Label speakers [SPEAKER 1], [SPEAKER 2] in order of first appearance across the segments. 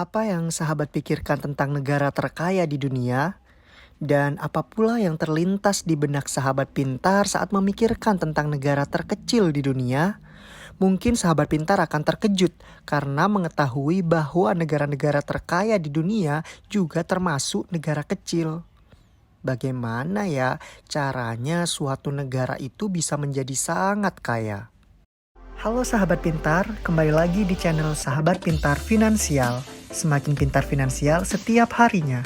[SPEAKER 1] Apa yang sahabat pikirkan tentang negara terkaya di dunia? Dan apa pula yang terlintas di benak sahabat pintar saat memikirkan tentang negara terkecil di dunia? Mungkin sahabat pintar akan terkejut karena mengetahui bahwa negara-negara terkaya di dunia juga termasuk negara kecil. Bagaimana ya caranya suatu negara itu bisa menjadi sangat kaya? Halo sahabat pintar, kembali lagi di channel Sahabat Pintar Finansial. Semakin pintar finansial setiap harinya.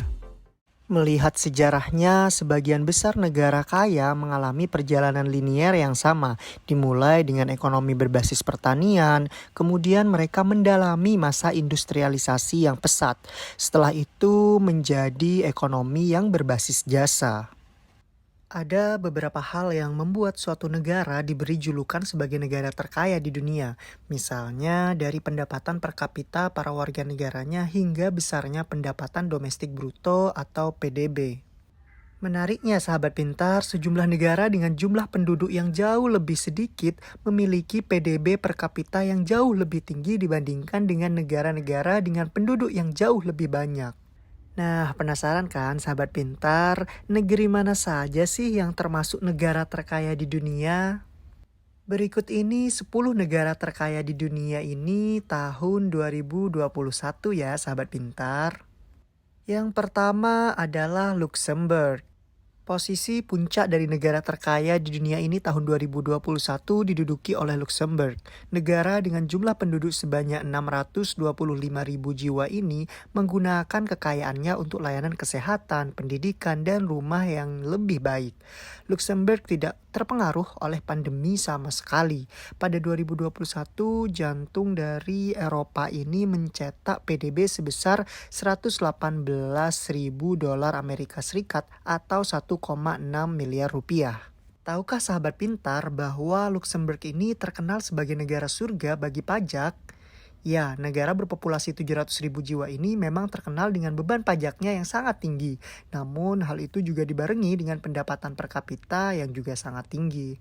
[SPEAKER 1] Melihat sejarahnya, sebagian besar negara kaya mengalami perjalanan linier yang sama, dimulai dengan ekonomi berbasis pertanian, kemudian mereka mendalami masa industrialisasi yang pesat. Setelah itu menjadi ekonomi yang berbasis jasa. Ada beberapa hal yang membuat suatu negara diberi julukan sebagai negara terkaya di dunia. Misalnya dari pendapatan per kapita para warga negaranya hingga besarnya pendapatan domestik bruto atau PDB. Menariknya sahabat pintar, sejumlah negara dengan jumlah penduduk yang jauh lebih sedikit memiliki PDB per kapita yang jauh lebih tinggi dibandingkan dengan negara-negara dengan penduduk yang jauh lebih banyak. Nah, penasaran kan sahabat pintar, negeri mana saja sih yang termasuk negara terkaya di dunia? Berikut ini 10 negara terkaya di dunia ini tahun 2021 ya sahabat pintar. Yang pertama adalah Luxembourg. Posisi puncak dari negara terkaya di dunia ini tahun 2021 diduduki oleh Luxembourg. Negara dengan jumlah penduduk sebanyak 625.000 jiwa ini menggunakan kekayaannya untuk layanan kesehatan, pendidikan, dan rumah yang lebih baik. Luxembourg tidak terpengaruh oleh pandemi sama sekali. Pada 2021, jantung dari Eropa ini mencetak PDB sebesar 118.000 dolar Amerika Serikat atau 1,6 miliar rupiah. Tahukah sahabat pintar bahwa Luxembourg ini terkenal sebagai negara surga bagi pajak? Ya, negara berpopulasi 700.000 jiwa ini memang terkenal dengan beban pajaknya yang sangat tinggi. Namun hal itu juga dibarengi dengan pendapatan per kapita yang juga sangat tinggi.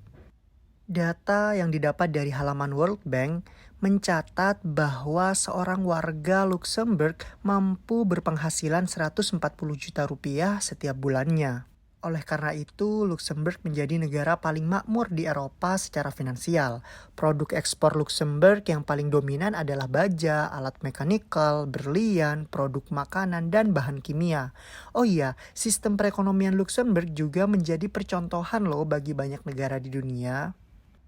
[SPEAKER 1] Data yang didapat dari halaman World Bank mencatat bahwa seorang warga Luxembourg mampu berpenghasilan 140 juta rupiah setiap bulannya. Oleh karena itu, Luxembourg menjadi negara paling makmur di Eropa secara finansial. Produk ekspor Luxembourg yang paling dominan adalah baja, alat mekanikal, berlian, produk makanan, dan bahan kimia. Oh iya, sistem perekonomian Luxembourg juga menjadi percontohan loh bagi banyak negara di dunia.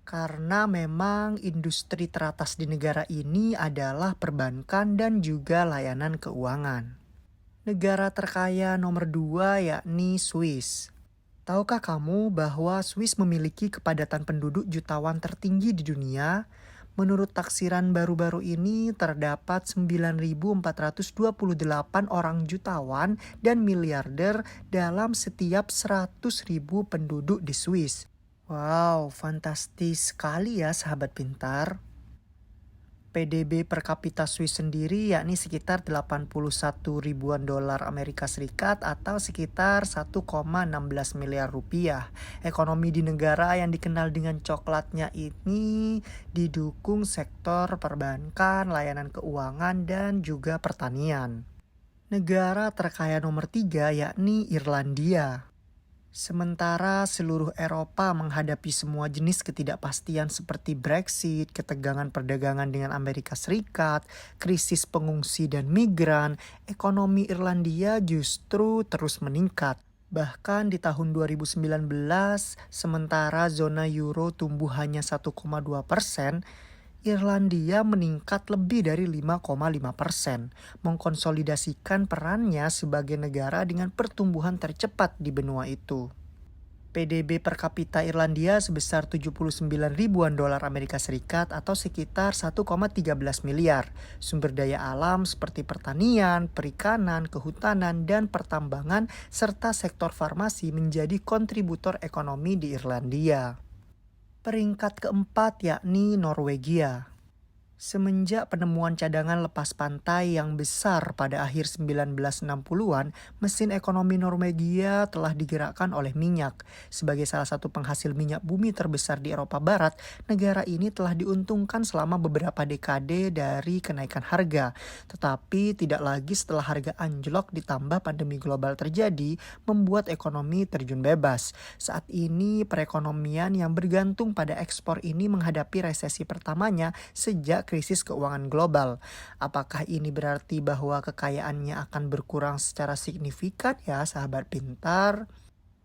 [SPEAKER 1] Karena memang industri teratas di negara ini adalah perbankan dan juga layanan keuangan. Negara terkaya nomor 2 yakni Swiss. Tahukah kamu bahwa Swiss memiliki kepadatan penduduk jutawan tertinggi di dunia? Menurut taksiran baru-baru ini terdapat 9.428 orang jutawan dan miliarder dalam setiap 100.000 penduduk di Swiss. Wow, fantastis sekali ya sahabat pintar. PDB per kapita Swiss sendiri yakni sekitar 81 ribuan dolar Amerika Serikat atau sekitar 1,16 miliar rupiah. Ekonomi di negara yang dikenal dengan coklatnya ini didukung sektor perbankan, layanan keuangan, dan juga pertanian. Negara terkaya nomor 3 yakni Irlandia. Sementara seluruh Eropa menghadapi semua jenis ketidakpastian seperti Brexit, ketegangan perdagangan dengan Amerika Serikat, krisis pengungsi dan migran, ekonomi Irlandia justru terus meningkat. Bahkan di tahun 2019, sementara zona euro tumbuh hanya 1,2%, Irlandia meningkat lebih dari 5,5%, mengkonsolidasikan perannya sebagai negara dengan pertumbuhan tercepat di benua itu. PDB per kapita Irlandia sebesar 79 ribuan dolar Amerika Serikat atau sekitar 1,13 miliar. Sumber daya alam seperti pertanian, perikanan, kehutanan, dan pertambangan serta sektor farmasi menjadi kontributor ekonomi di Irlandia. Peringkat keempat yakni Norwegia. Semenjak penemuan cadangan lepas pantai yang besar pada akhir 1960-an, mesin ekonomi Norwegia telah digerakkan oleh minyak. Sebagai salah satu penghasil minyak bumi terbesar di Eropa Barat, negara ini telah diuntungkan selama beberapa dekade dari kenaikan harga. Tetapi tidak lagi setelah harga anjlok ditambah pandemi global terjadi, membuat ekonomi terjun bebas. Saat ini perekonomian yang bergantung pada ekspor ini menghadapi resesi pertamanya sejak krisis keuangan global. Apakah ini berarti bahwa kekayaannya akan berkurang secara signifikan ya sahabat pintar?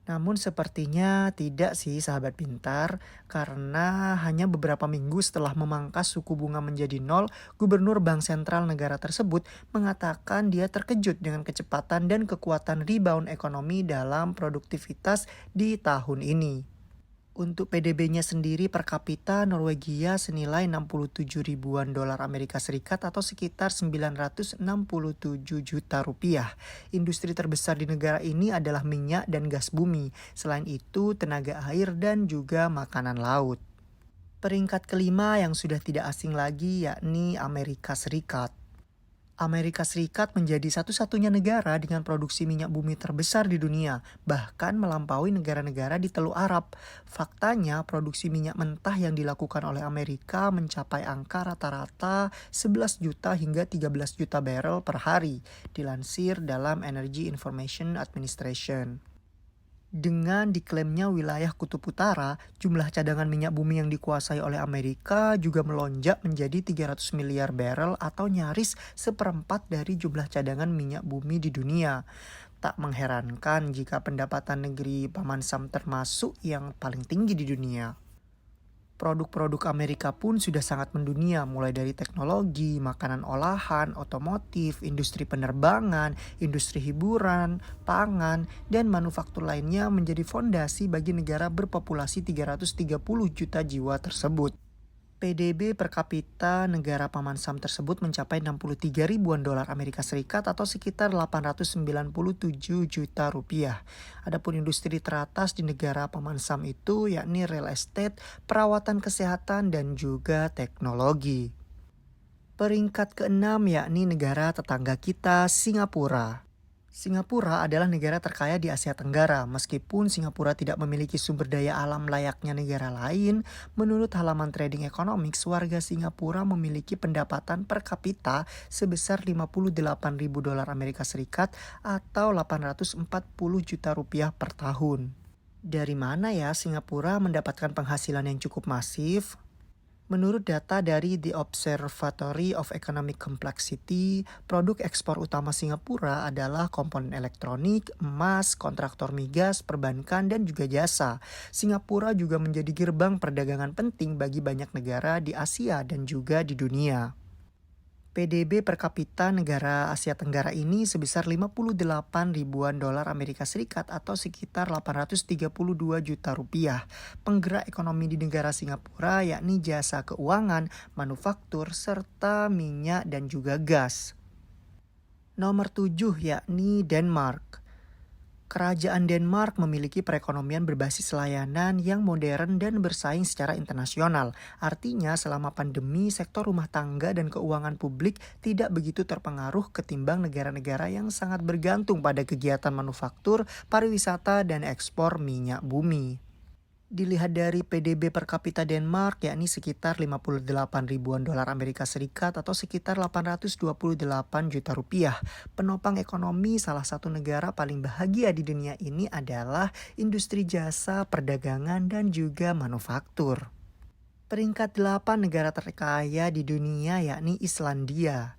[SPEAKER 1] Namun sepertinya tidak sih sahabat pintar, karena hanya beberapa minggu setelah memangkas suku bunga menjadi nol, Gubernur Bank Sentral negara tersebut mengatakan dia terkejut dengan kecepatan dan kekuatan rebound ekonomi dalam produktivitas di tahun ini. Untuk PDB-nya sendiri per kapita Norwegia senilai 67 ribuan dolar Amerika Serikat atau sekitar 967 juta rupiah. Industri terbesar di negara ini adalah minyak dan gas bumi. Selain itu tenaga air dan juga makanan laut. Peringkat kelima yang sudah tidak asing lagi yakni Amerika Serikat. Amerika Serikat menjadi satu-satunya negara dengan produksi minyak bumi terbesar di dunia, bahkan melampaui negara-negara di Teluk Arab. Faktanya, produksi minyak mentah yang dilakukan oleh Amerika mencapai angka rata-rata 11 juta hingga 13 juta barrel per hari, dilansir dalam Energy Information Administration. Dengan diklaimnya wilayah Kutub Utara, jumlah cadangan minyak bumi yang dikuasai oleh Amerika juga melonjak menjadi 300 miliar barrel atau nyaris seperempat dari jumlah cadangan minyak bumi di dunia. Tak mengherankan jika pendapatan negeri Paman Sam termasuk yang paling tinggi di dunia. Produk-produk Amerika pun sudah sangat mendunia, mulai dari teknologi, makanan olahan, otomotif, industri penerbangan, industri hiburan, pangan, dan manufaktur lainnya menjadi fondasi bagi negara berpopulasi 330 juta jiwa tersebut. PDB per kapita negara Paman Sam tersebut mencapai 63 ribuan dolar Amerika Serikat atau sekitar 897 juta rupiah. Adapun industri teratas di negara Paman Sam itu yakni real estate, perawatan kesehatan, dan juga teknologi. Peringkat keenam yakni negara tetangga kita, Singapura. Singapura adalah negara terkaya di Asia Tenggara. Meskipun Singapura tidak memiliki sumber daya alam layaknya negara lain, menurut halaman Trading Economics, warga Singapura memiliki pendapatan per kapita sebesar 58 ribu dolar Amerika Serikat atau 840 juta rupiah per tahun. Dari mana ya Singapura mendapatkan penghasilan yang cukup masif? Menurut data dari The Observatory of Economic Complexity, produk ekspor utama Singapura adalah komponen elektronik, emas, kontraktor migas, perbankan, dan juga jasa. Singapura juga menjadi gerbang perdagangan penting bagi banyak negara di Asia dan juga di dunia. PDB per kapita negara Asia Tenggara ini sebesar 58 ribuan dolar Amerika Serikat atau sekitar 832 juta rupiah. Penggerak ekonomi di negara Singapura yakni jasa keuangan, manufaktur, serta minyak dan juga gas. Nomor 7 yakni Denmark. Kerajaan Denmark memiliki perekonomian berbasis layanan yang modern dan bersaing secara internasional. Artinya selama pandemi, sektor rumah tangga dan keuangan publik tidak begitu terpengaruh ketimbang negara-negara yang sangat bergantung pada kegiatan manufaktur, pariwisata, dan ekspor minyak bumi. Dilihat dari PDB per kapita Denmark yakni sekitar 58 ribuan dolar Amerika Serikat atau sekitar 828 juta rupiah. Penopang ekonomi salah satu negara paling bahagia di dunia ini adalah industri jasa, perdagangan, dan juga manufaktur. Peringkat 8 negara terkaya di dunia yakni Islandia.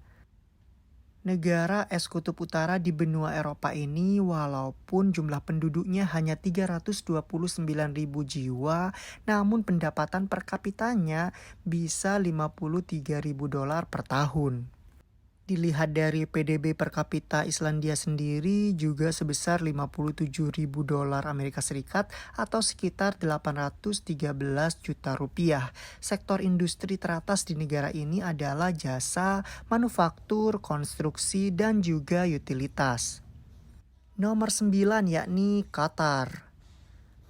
[SPEAKER 1] Negara es kutub utara di benua Eropa ini walaupun jumlah penduduknya hanya 329 ribu jiwa, namun pendapatan per kapitanya bisa 53 ribu dolar per tahun. Dilihat dari PDB per kapita Islandia sendiri juga sebesar 57 ribu dolar Amerika Serikat atau sekitar 813 juta rupiah. Sektor industri teratas di negara ini adalah jasa, manufaktur, konstruksi, dan juga utilitas. Nomor 9 yakni Qatar.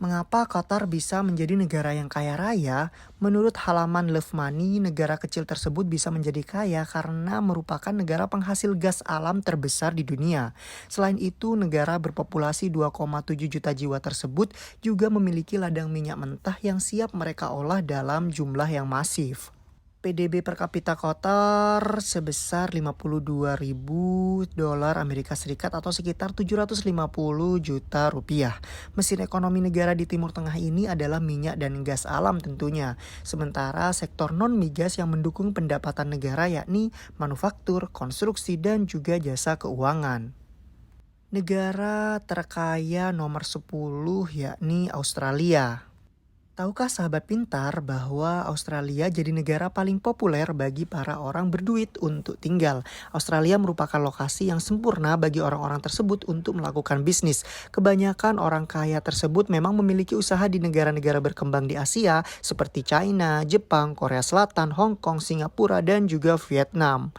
[SPEAKER 1] Mengapa Qatar bisa menjadi negara yang kaya raya? Menurut halaman Love Money, negara kecil tersebut bisa menjadi kaya karena merupakan negara penghasil gas alam terbesar di dunia. Selain itu, negara berpopulasi 2,7 juta jiwa tersebut juga memiliki ladang minyak mentah yang siap mereka olah dalam jumlah yang masif. PDB per kapita Qatar sebesar 52.000 dolar Amerika Serikat atau sekitar 750 juta rupiah. Mesin ekonomi negara di Timur Tengah ini adalah minyak dan gas alam tentunya. Sementara sektor non-migas yang mendukung pendapatan negara yakni manufaktur, konstruksi, dan juga jasa keuangan. Negara terkaya nomor 10 yakni Australia. Tahukah sahabat pintar bahwa Australia jadi negara paling populer bagi para orang berduit untuk tinggal? Australia merupakan lokasi yang sempurna bagi orang-orang tersebut untuk melakukan bisnis. Kebanyakan orang kaya tersebut memang memiliki usaha di negara-negara berkembang di Asia seperti China, Jepang, Korea Selatan, Hong Kong, Singapura, dan juga Vietnam.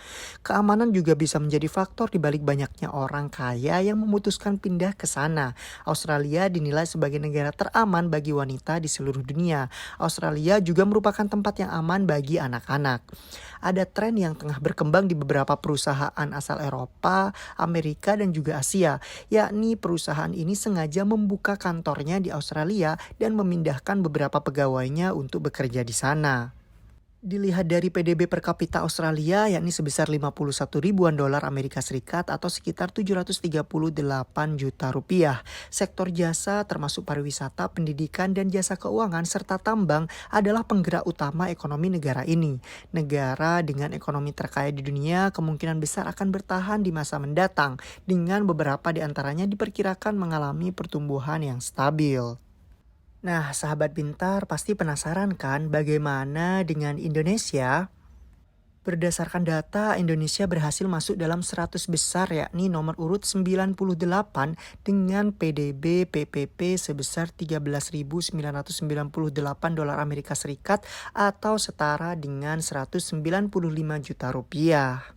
[SPEAKER 1] Keamanan juga bisa menjadi faktor di balik banyaknya orang kaya yang memutuskan pindah ke sana. Australia dinilai sebagai negara teraman bagi wanita di seluruh dunia. Australia juga merupakan tempat yang aman bagi anak-anak. Ada tren yang tengah berkembang di beberapa perusahaan asal Eropa, Amerika, dan juga Asia, yakni perusahaan ini sengaja membuka kantornya di Australia dan memindahkan beberapa pegawainya untuk bekerja di sana. Dilihat dari PDB per kapita Australia yakni sebesar 51 ribuan dolar Amerika Serikat atau sekitar 738 juta rupiah. Sektor jasa termasuk pariwisata, pendidikan, dan jasa keuangan serta tambang adalah penggerak utama ekonomi negara ini. Negara dengan ekonomi terkaya di dunia kemungkinan besar akan bertahan di masa mendatang dengan beberapa di antaranya diperkirakan mengalami pertumbuhan yang stabil. Nah, sahabat pintar pasti penasaran kan bagaimana dengan Indonesia? Berdasarkan data, Indonesia berhasil masuk dalam 100 besar yakni nomor urut 98 dengan PDB PPP sebesar 13.998 dolar Amerika Serikat atau setara dengan 195 juta rupiah.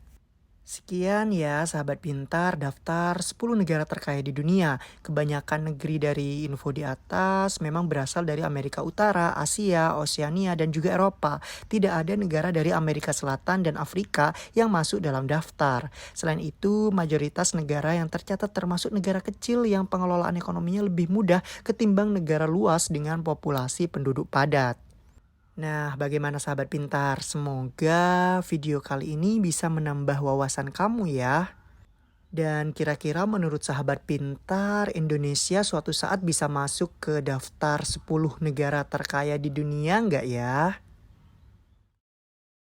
[SPEAKER 1] Sekian ya sahabat pintar daftar 10 negara terkaya di dunia. Kebanyakan negeri dari info di atas memang berasal dari Amerika Utara, Asia, Oseania, dan juga Eropa. Tidak ada negara dari Amerika Selatan dan Afrika yang masuk dalam daftar. Selain itu, mayoritas negara yang tercatat termasuk negara kecil yang pengelolaan ekonominya lebih mudah ketimbang negara luas dengan populasi penduduk padat. Nah, bagaimana sahabat pintar? Semoga video kali ini bisa menambah wawasan kamu ya. Dan kira-kira menurut sahabat pintar, Indonesia suatu saat bisa masuk ke daftar 10 negara terkaya di dunia nggak ya?